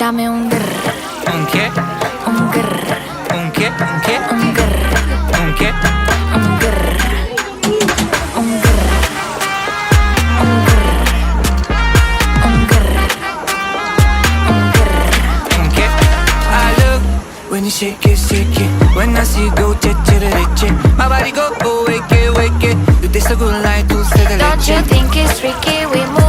Dame un grr, ¿Un qué? un grr, ¿Un qué? ¿Un qué? un grr, ¿Un qué? un grr, un grr, un grr, un grr, un grr. ¿Un qué? I look when you shake it. When I see you go, che. My body go, wake it. You taste so good like dulce de Don't leche. you think it's tricky? We move